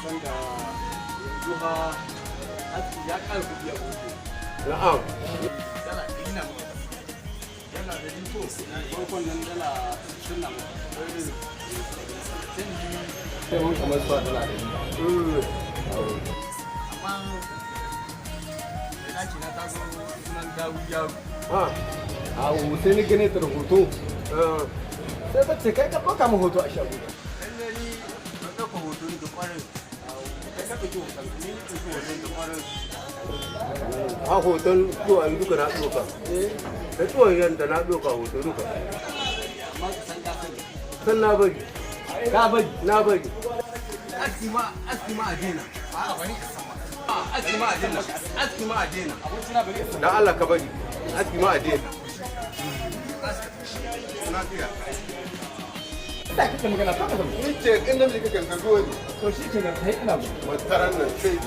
san da yanzu ha aski ya ƙara kuɗi a gobe. Na'am. Dala ɗari na muka. Dala ɗari ko farkon nan dala 60 na muka. Sai mun kamar zuwa dala ɗari. Amma da ɗaki na ta zo sunan dawu yaro. Sai ni gane ta hoto. Sai ta ce kai ka ɗauka mu hoto a shago. Lallai ni ban ɗauka hoto ni da ƙwarin. Kai ka ɗauki hoton ni ɗauki hoton da ƙwarin. A hoton tuwon duka na ɗauka. Da tuwon yadda na ɗauka hoto duka. Amma ka san ka sani. San na bari. Ka bari. Na bari. Aski ma a daina. A'a wani ka sama. Aski ma a daina. Aski ma a daina. Abinci na bari. Dan Allah ka bari. Aski ma a daina. Na fiya. Da kake magana ta kasance. Ni ce in namiji kake zargo ne. To shi ke nan kai ina ba. Mataran nan sai.